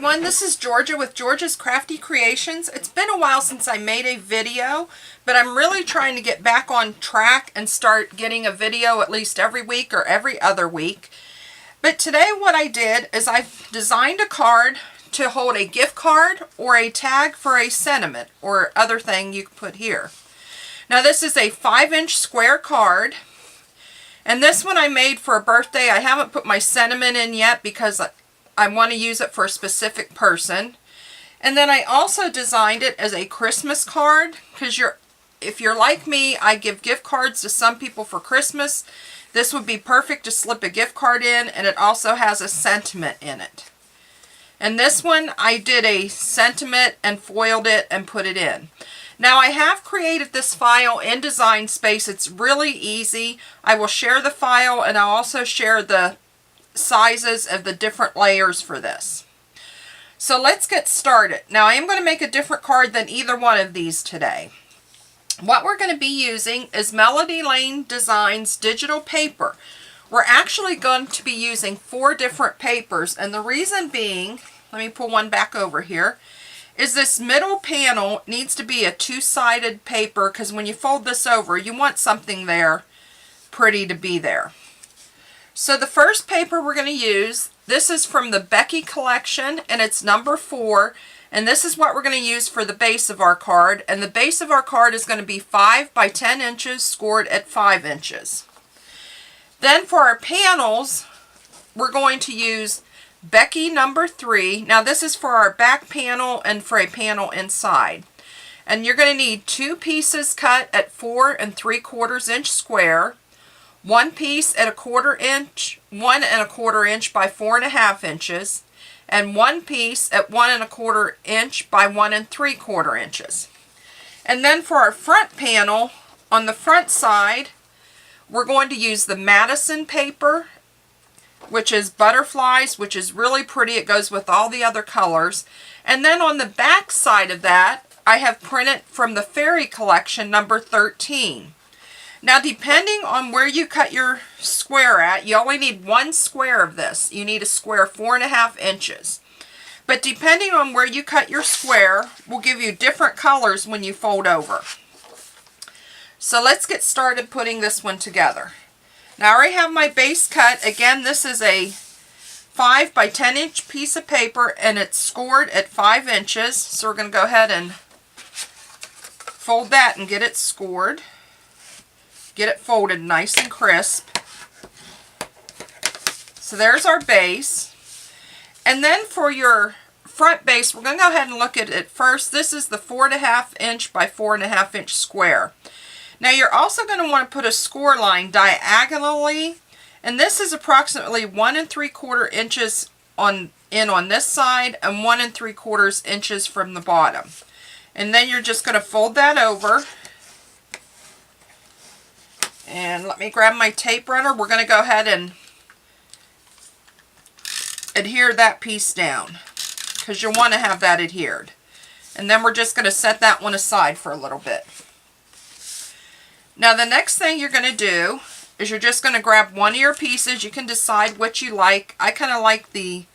everyone, this is Georgia with Georgia's Crafty Creations. It's been a while since I made a video, but I'm really trying to get back on track and start getting a video at least every week or every other week. But today what I did is I designed a card to hold a gift card or a tag for a sentiment or other thing you can put here. Now this is a 5-inch square card. And this one I made for a birthday. I haven't put my sentiment in yet because I want to use it for a specific person. And then I also designed it as a Christmas card because if you're like me, I give gift cards to some people for Christmas. This would be perfect to slip a gift card in, and it also has a sentiment in it. And this one I did a sentiment and foiled it and put it in. Now I have created this file in Design Space. It's really easy. I will share the file and I'll also share the sizes of the different layers for this. So let's get started. Now I am going to make a different card than either one of these today. What we're going to be using is Melody Lane Designs digital paper. We're actually going to be using 4 different papers, and the reason being, let me pull one back over here, is this middle panel needs to be a 2-sided paper because when you fold this over, you want something there pretty to be there. So the first paper we're going to use, this is from the Becky collection and it's number 4, and this is what we're going to use for the base of our card, and the base of our card is going to be 5 by 10 inches scored at 5 inches. Then for our panels, we're going to use Becky number 3. Now this is for our back panel and for a panel inside. And you're going to need 2 pieces cut at 4 3/4 inch square, 1 piece at 1/4 inch, 1 1/4 inch by 4 1/2 inches, and 1 piece at 1 1/4 inch by 1 3/4 inches. And then for our front panel, on the front side, we're going to use the Madison paper, which is butterflies, which is really pretty. It goes with all the other colors. And then on the back side of that, I have printed from the Fairy collection number 13. Now depending on where you cut your square at, you only need 1 square of this. You need a square 4 1/2 inches. But depending on where you cut your square will give you different colors when you fold over. So let's get started putting this one together. Now I already have my base cut. Again, this is a 5 by 10 inch piece of paper and it's scored at 5 inches. So we're going to go ahead and fold that and get it scored. Get it folded nice and crisp. So there's our base. And then for your front base, we're going to go ahead and look at it first. This is the 4 1/2 inch by 4 1/2 inch square. Now you're also going to want to put a score line diagonally, and this is approximately 1 3/4 inches on this side and 1 3/4 inches from the bottom. And then you're just going to fold that over. And let me grab my tape runner. We're going to go ahead and adhere that piece down because you'll want to have that adhered. And then we're just going to set that one aside for a little bit. Now the next thing you're going to do is you're just going to grab one of your pieces. You can decide what you like. I kind of like the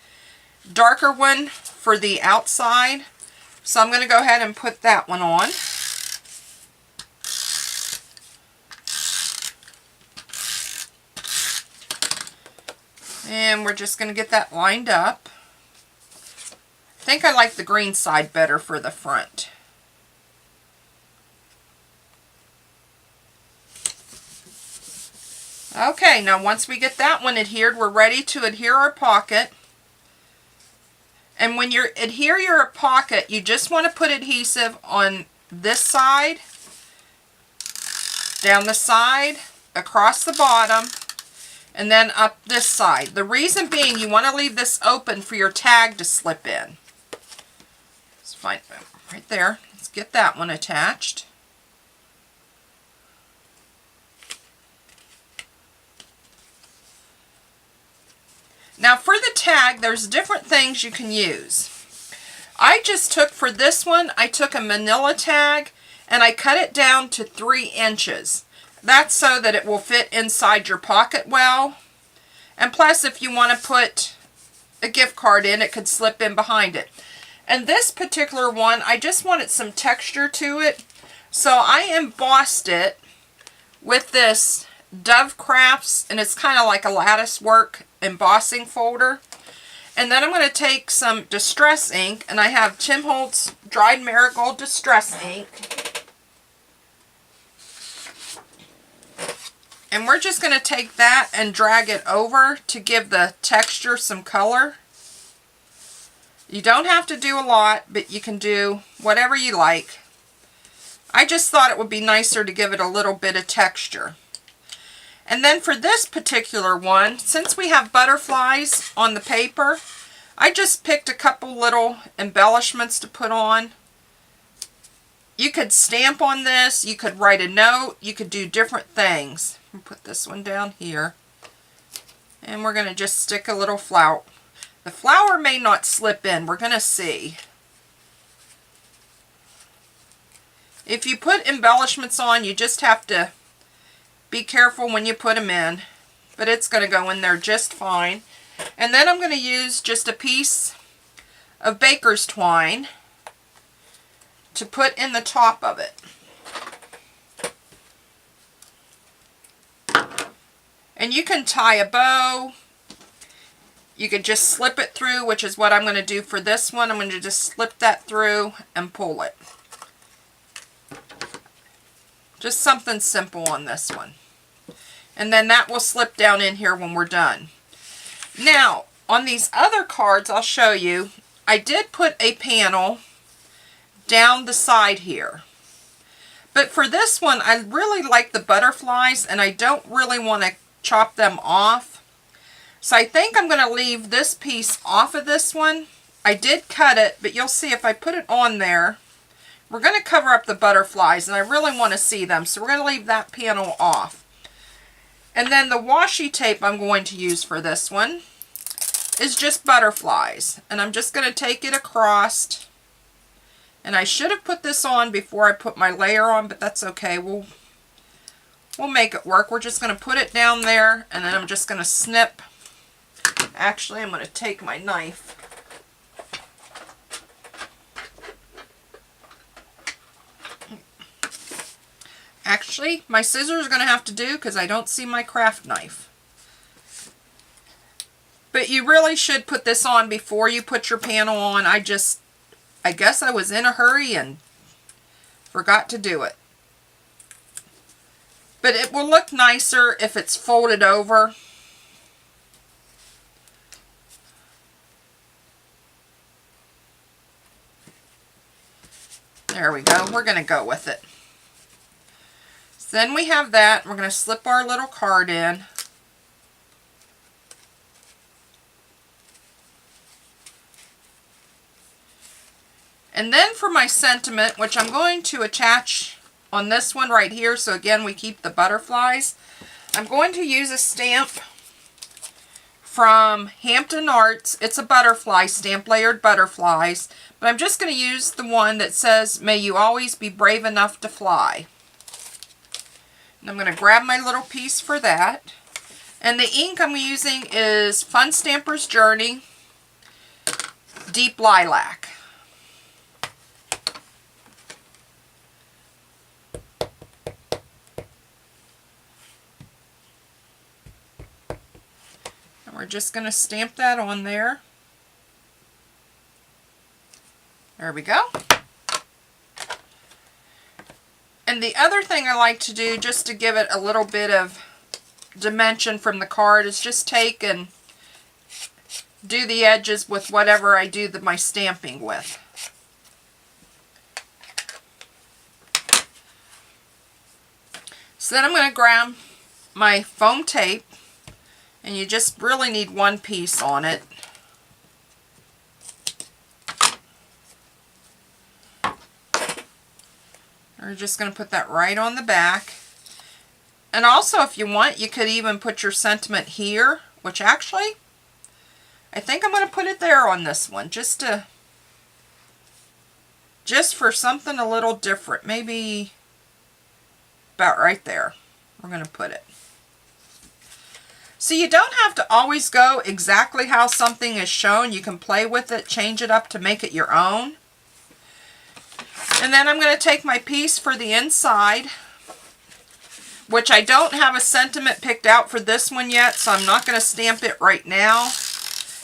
darker one for the outside. So I'm going to go ahead and put that one on. And we're just going to get that lined up. I think I like the green side better for the front. Okay, now once we get that one adhered, we're ready to adhere our pocket. And when you adhere your pocket, you just want to put adhesive on this side, down the side, across the bottom, and then up this side. The reason being, you want to leave this open for your tag to slip in. Let's find it right there. Let's get that one attached. Now for the tag, there's different things you can use. I just took, for this one, I took a manila tag and I cut it down to 3 inches. That's so that it will fit inside your pocket well. And plus, if you want to put a gift card in, it could slip in behind it. And this particular one, I just wanted some texture to it. So I embossed it with this Dove Crafts, and it's kind of like a lattice work embossing folder. And then I'm going to take some Distress ink, and I have Tim Holtz Dried Marigold Distress ink. And we're just going to take that and drag it over to give the texture some color. You don't have to do a lot, but you can do whatever you like. I just thought it would be nicer to give it a little bit of texture. And then for this particular one, since we have butterflies on the paper, I just picked a couple little embellishments to put on. You could stamp on this, you could write a note, you could do different things. I'll put this one down here. And we're going to just stick a little flower. The flower may not slip in, we're going to see. If you put embellishments on, you just have to be careful when you put them in. But it's going to go in there just fine. And then I'm going to use just a piece of baker's twine to put in the top of it. And you can tie a bow. You could just slip it through, which is what I'm going to do for this one. I'm going to just slip that through and pull it. Just something simple on this one. And then that will slip down in here when we're done. Now, on these other cards, I'll show you, I did put a panel down the side here. But for this one, I really like the butterflies, and I don't really want to chop them off. So I think I'm going to leave this piece off of this one. I did cut it, but you'll see if I put it on there, we're going to cover up the butterflies, and I really want to see them. So we're going to leave that panel off. And then the washi tape I'm going to use for this one is just butterflies. And I'm just going to take it across. And I should have put this on before I put my layer on, but that's okay. We'll make it work. We're just going to put it down there, and then I'm just going to snip. Actually, I'm going to take my knife. Actually, my scissors are going to have to do because I don't see my craft knife. But you really should put this on before you put your panel on. I guess I was in a hurry and forgot to do it. But it will look nicer if it's folded over. There we go. We're going to go with it. So then we have that. We're going to slip our little card in. And then for my sentiment, which I'm going to attach on this one right here, so again we keep the butterflies, I'm going to use a stamp from Hampton Arts. It's a butterfly stamp, layered butterflies, but I'm just going to use the one that says, "May you always be brave enough to fly." And I'm going to grab my little piece for that. And the ink I'm using is Fun Stamper's Journey Deep Lilac. And we're just going to stamp that on there. There we go. And the other thing I like to do, just to give it a little bit of dimension from the card, is just take and do the edges with whatever I do my stamping with. So then I'm going to grab my foam tape, and you just really need one piece on it. We're just going to put that right on the back. And also, if you want, you could even put your sentiment here, which actually, I think I'm going to put it there on this one, just for something a little different. Maybe about right there. We're going to put it. So you don't have to always go exactly how something is shown. You can play with it, change it up to make it your own. And then I'm going to take my piece for the inside, which I don't have a sentiment picked out for this one yet, so I'm not going to stamp it right now.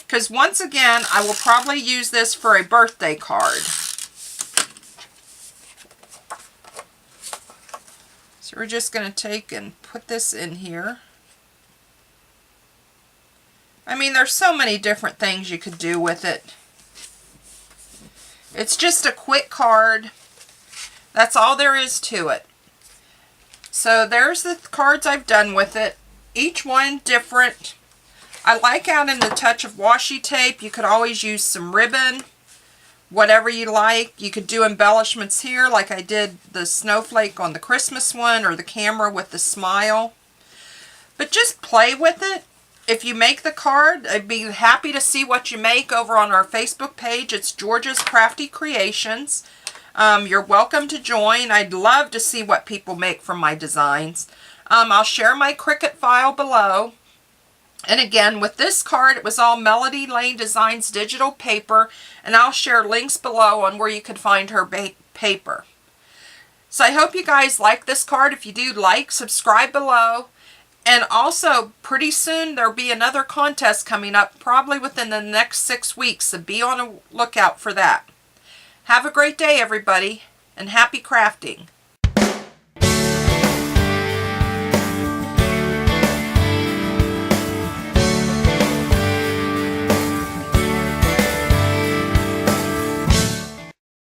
Because once again, I will probably use this for a birthday card. So we're just going to take and put this in here. I mean, there's so many different things you could do with it. It's just a quick card. That's all there is to it. So there's the cards I've done with it. Each one different. I like adding a touch of washi tape. You could always use some ribbon, whatever you like. You could do embellishments here like I did the snowflake on the Christmas one, or the camera with the smile. But just play with it. If you make the card, I'd be happy to see what you make over on our Facebook page. It's George's Crafty Creations. You're welcome to join. I'd love to see what people make from my designs. I'll share my Cricut file below. And again, with this card, it was all Melody Lane Designs digital paper. And I'll share links below on where you can find her paper. So I hope you guys like this card. If you do, like, subscribe below. And also, pretty soon, there'll be another contest coming up, probably within the next 6 weeks, so be on the lookout for that. Have a great day, everybody, and happy crafting.